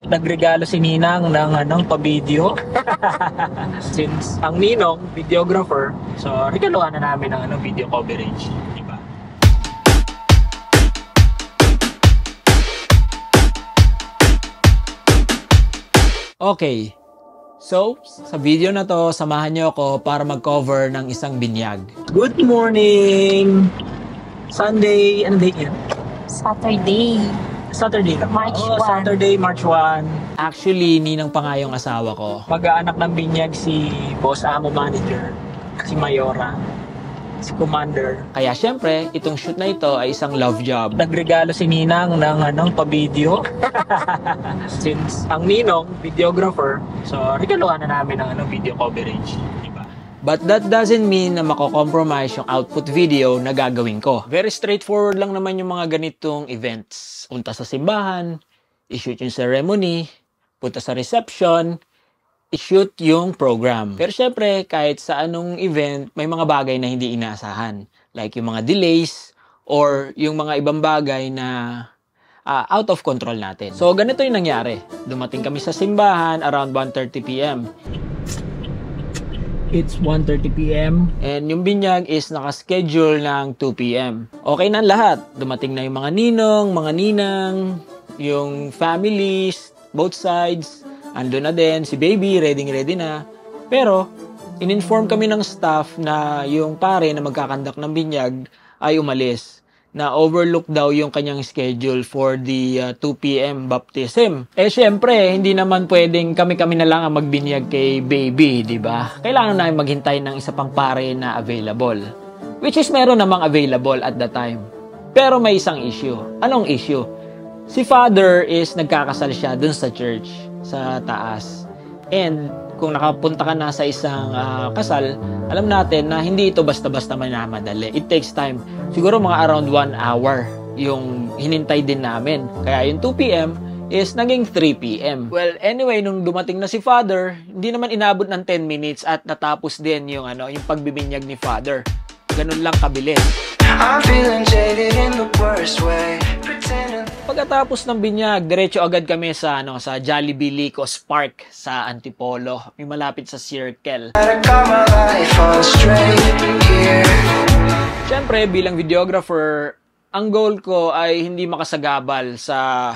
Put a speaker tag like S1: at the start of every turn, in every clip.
S1: Nagregalo si Ninang ng pa-video. Since ang Ninong, videographer, so regaluhan na namin ng video coverage. Diba? Okay. So, sa video na to, samahan niyo ako para mag-cover ng isang binyag. Good morning! Sunday, ano date yan? Saturday.
S2: March 1.
S1: Saturday, March 1. Actually, ninang pa nga yung asawa ko. Mag-aanak ng binyag si Boss Amo Manager, si Mayora, si Commander. Kaya syempre, itong shoot na ito ay isang love job. Nagregalo si Ninang ng pa-video. Since ang Ninong, videographer, so regaluhan na namin ng video coverage. But that doesn't mean na mako-compromise yung output video na gagawin ko. Very straightforward lang naman yung mga ganitong events. Punta sa simbahan, i-shoot yung ceremony, punta sa reception, i-shoot yung program. Pero syempre, kahit sa anong event, may mga bagay na hindi inaasahan. Like yung mga delays or yung mga ibang bagay na out of control natin. So, ganito yung nangyari. Dumating kami sa simbahan around 1:30 p.m. It's 1:30 p.m. And yung binyag is nakaschedule ng 2 p.m. Okay na lahat. Dumating na yung mga ninong, mga ninang, yung families, both sides. Ando na din, si baby, ready na. Pero, in-inform kami ng staff na yung pare na magkakandak ng binyag ay umalis. Na overlook daw yung kanyang schedule for the 2 p.m. baptism. Eh syempre, hindi naman pwedeng kami-kami na lang ang magbinyag kay baby, di ba? Kailangan namin maghintay ng isa pang pare na available. Which is meron namang available at the time. Pero may isang issue. Anong issue? Si father is nagkakasal siya dun sa church, sa taas. And kung nakapunta ka na sa isang kasal, alam natin na hindi ito basta-basta minamadali. It takes time. Siguro mga around 1 hour yung hinintay din namin. Kaya yung 2 p.m. is naging 3 p.m. Well, anyway, nung dumating na si father, hindi naman inabot ng 10 minutes at natapos din yung yung pagbibinyag ni father. Ganun lang kabilis. I'm feeling jaded in the worst way. Pagkatapos ng binyag, diretso agad kami sa sa Jollibee Licos Park sa Antipolo, may malapit sa Circle. Siyempre, bilang videographer, ang goal ko ay hindi makasagabal sa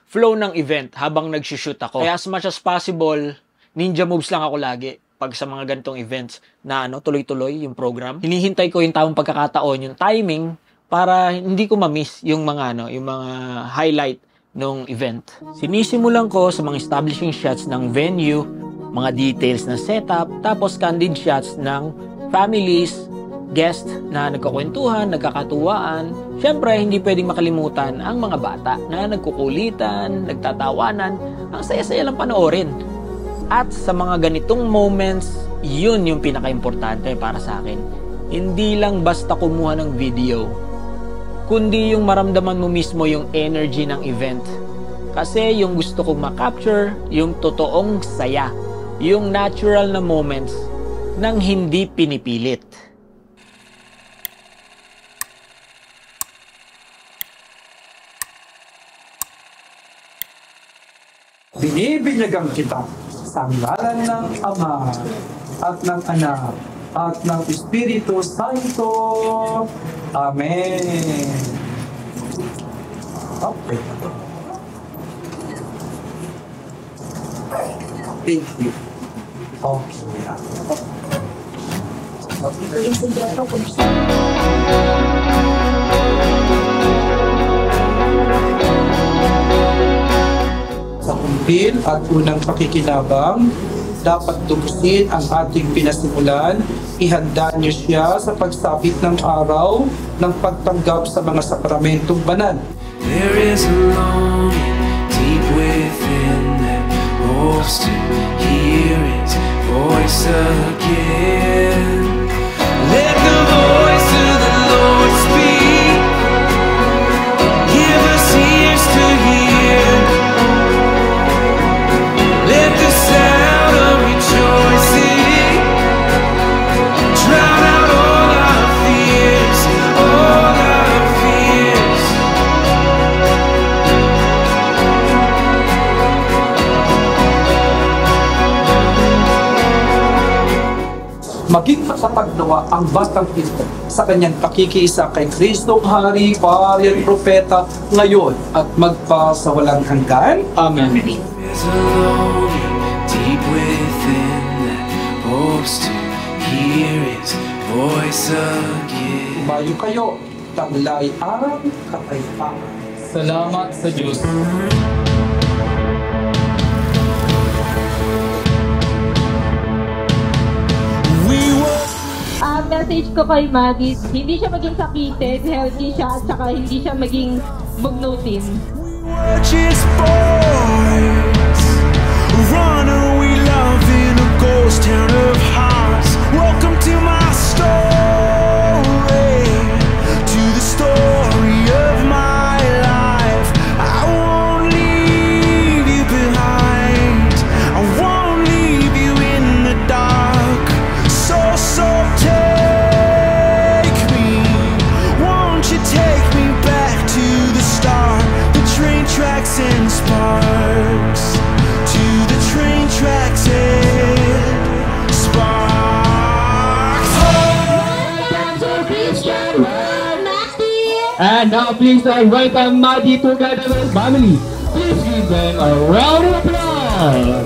S1: flow ng event habang nag-shoot ako. Kaya as much as possible, ninja moves lang ako lagi pag sa mga ganitong events na tuloy-tuloy yung program. Hinihintay ko yung tamang pagkakataon, yung timing, para hindi ko ma-miss yung mga highlight ng event. Sinisimulan ko sa mga establishing shots ng venue, mga details ng setup, tapos candid shots ng families, guests na nagkakwentuhan, nagkakatuwaan. Siyempre, hindi pwedeng makalimutan ang mga bata na nagkukulitan, nagtatawanan. Ang saya-saya lang panoorin. At sa mga ganitong moments, yun yung pinaka-importante para sa akin. Hindi lang basta kumuha ng video, kundi yung maramdaman mo mismo yung energy ng event. Kasi yung gusto kong ma-capture, yung totoong saya, yung natural na moments nang hindi pinipilit.
S3: Binibinyagan kita sa ngalan ng Ama at ng Anak at ng Espiritu Santo. Amen. Okay. Thank you. Sa kumpil at unang pakikinabang, dapat tubusin ang ating pinasimulan. Ihanda niyo siya sa pagsapit ng araw ng pagtanggap sa mga sakramentong banal.
S4: There is a longing deep within that hopes to hear His voice again. Let the voice of the Lord speak. Give us ears to hear. Let the sound of rejoicing drown out all our fears, all our fears.
S3: maging matapagnawa ang Batang Ito sa kanyang pakikiisa kay Kristong Hari, Pari at Propeta ngayon at magpasawalang hanggan. Amen.
S4: Is a longing deep within that hopes to hear His voice again.
S3: Umayo kayo, taglay ang kapayapaan.
S1: Salamat sa Diyos.
S2: Ang message ko kay Maggie, hindi siya maging sakitin, healthy siya, at saka hindi siya maging bugnutin.
S4: We're just boys, runaway love in a ghost town of hearts. Welcome to my story, to the story of my life. I won't leave you behind, I won't leave you in the dark. So take me, won't you take me back to the start? The train tracks and sparks, to the train tracks and sparks.
S5: And now please welcome Maddie together with his family. Please give them a round of applause.